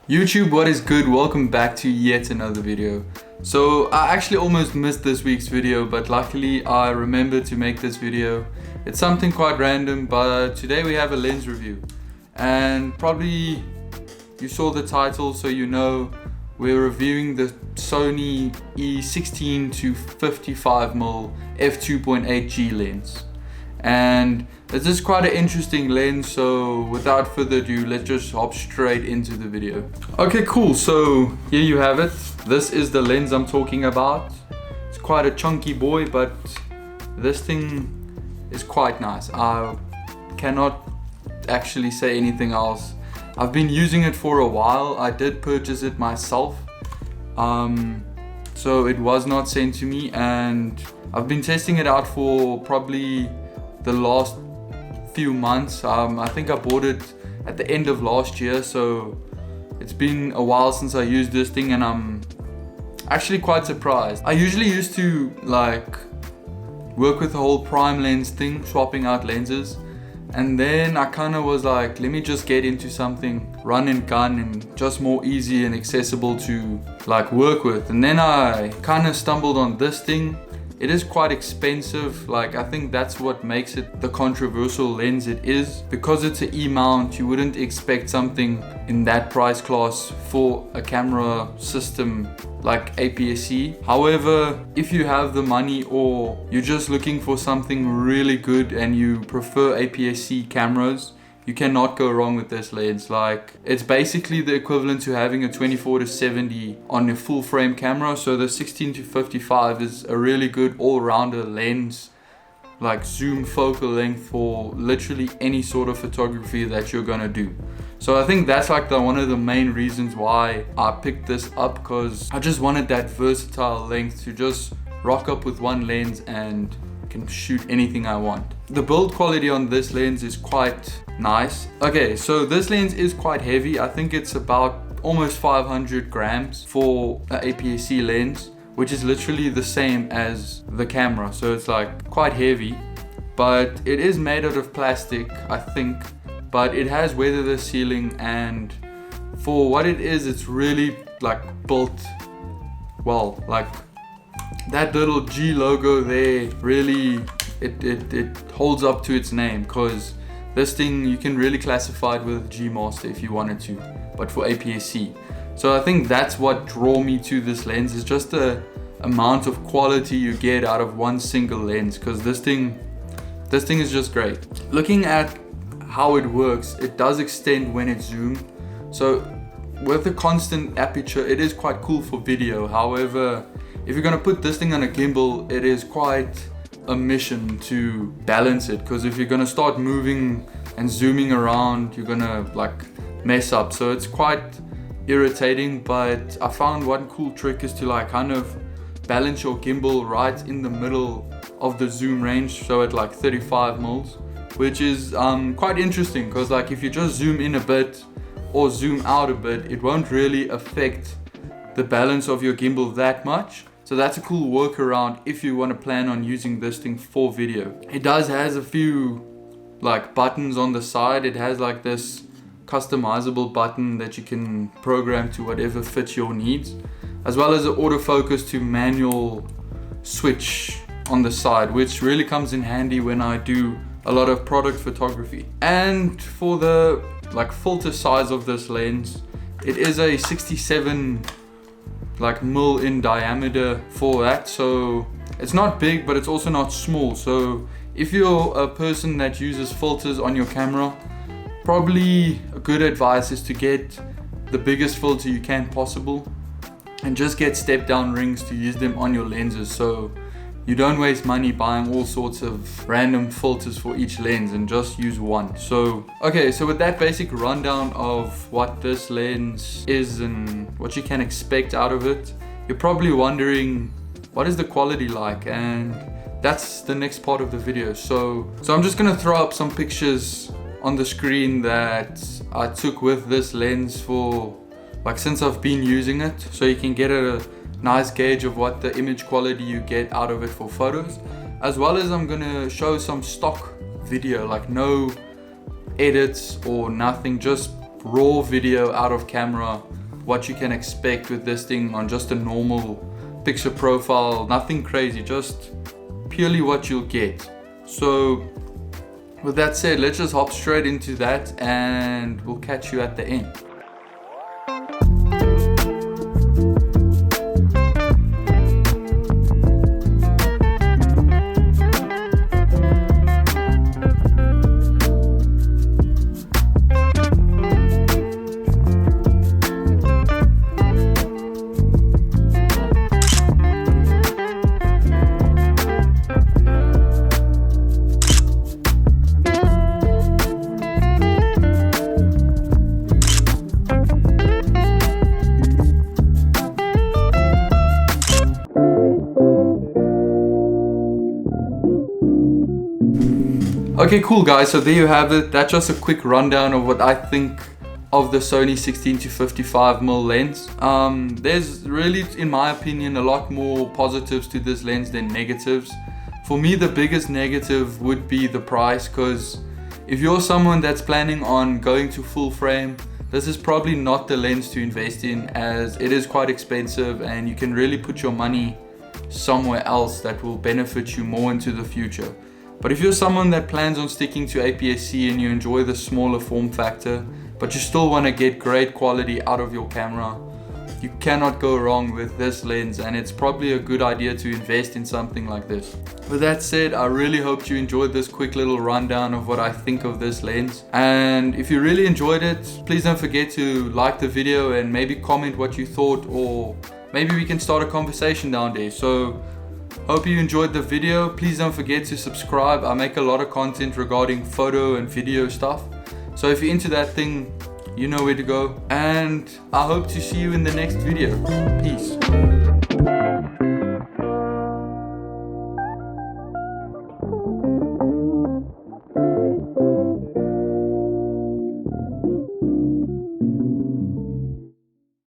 YouTube, what is good? Welcome back to yet another video. So I actually almost missed this week's video, but luckily I remembered to make this video. It's something quite random, but today we have a lens review. And probably you saw the title, so you know we're reviewing the Sony E16 to 55mm f2.8 G lens. And this is quite an interesting lens, so without further ado, let's just hop straight into the video. Okay, cool, so here you have it. This is the lens I'm talking about. It's quite a chunky boy, but this thing is quite nice. I cannot actually say anything else. I've been using it for a while. I did purchase it myself, so it was not sent to me, and I've been testing it out for probably the last few months. I think I bought it at the end of last year, so it's been a while since I used this thing, and I'm actually quite surprised. I usually used to work with the whole prime lens thing, swapping out lenses, and then I kind of was like, let me just get into something run and gun and just more easy and accessible to work with. And then I kind of stumbled on this thing. It is quite expensive. I think that's what makes it the controversial lens it is. Because it's an E-mount, you wouldn't expect something in that price class for a camera system like APCS. However, if you have the money or you're just looking for something really good and you prefer APCS cameras, you cannot go wrong with this lens. It's basically the equivalent to having a 24 to 70 on a full frame camera. So the 16 to 55 is a really good all-rounder lens, zoom focal length for literally any sort of photography that you're gonna do. So I think that's one of the main reasons why I picked this up, because I just wanted that versatile length to just rock up with one lens and can shoot anything I want. The build quality on this lens is quite nice. Okay, so this lens is quite heavy. I think it's about almost 500 grams for an APCS lens, which is literally the same as the camera. So it's quite heavy, but it is made out of plastic, I think, but it has weathered the sealing, and for what it is, it's really built well. That little G logo there, really, it holds up to its name, because this thing you can really classify it with G Master if you wanted to, but for APCS. So I think that's what drew me to this lens, is just the amount of quality you get out of one single lens, because this thing is just great. Looking at how it works, it does extend when it's zoomed. So with a constant aperture, it is quite cool for video. However, if you're gonna put this thing on a gimbal, it is quite a mission to balance it, because if you're gonna start moving and zooming around, you're gonna mess up. So it's quite irritating, but I found one cool trick is to kind of balance your gimbal right in the middle of the zoom range, so at 35mm, which is quite interesting, because if you just zoom in a bit or zoom out a bit, it won't really affect the balance of your gimbal that much. So that's a cool workaround if you want to plan on using this thing for video. It has a few buttons on the side. It has this customizable button that you can program to whatever fits your needs, as well as an autofocus to manual switch on the side, which really comes in handy when I do a lot of product photography. And for the filter size of this lens, it is a 67 mil in diameter for that, so it's not big, but it's also not small. So if you're a person that uses filters on your camera, probably a good advice is to get the biggest filter you can possible, and just get step down rings to use them on your lenses, so you don't waste money buying all sorts of random filters for each lens, and just use one. So okay, so with that basic rundown of what this lens is and what you can expect out of it, you're probably wondering, what is the quality like? And that's the next part of the video. So I'm just gonna throw up some pictures on the screen that I took with this lens for since I've been using it, so you can get a nice gauge of what the image quality you get out of it for photos, as well as I'm gonna show some stock video, no edits or nothing, just raw video out of camera what you can expect with this thing on just a normal picture profile. Nothing crazy, just purely what you'll get. So with that said, let's just hop straight into that and we'll catch you at the end. Okay, cool guys, so there you have it. That's just a quick rundown of what I think of the Sony 16-55mm lens. There's really, in my opinion, a lot more positives to this lens than negatives. For me, the biggest negative would be the price, because if you're someone that's planning on going to full frame, this is probably not the lens to invest in, as it is quite expensive and you can really put your money somewhere else that will benefit you more into the future. But if you're someone that plans on sticking to APS-C and you enjoy the smaller form factor, but you still want to get great quality out of your camera, you cannot go wrong with this lens, and it's probably a good idea to invest in something like this. With that said, I really hope you enjoyed this quick little rundown of what I think of this lens. And if you really enjoyed it, please don't forget to like the video and maybe comment what you thought, or maybe we can start a conversation down there. So hope you enjoyed the video. Please don't forget to subscribe. I make a lot of content regarding photo and video stuff. So if you're into that thing, you know where to go. And I hope to see you in the next video. Peace.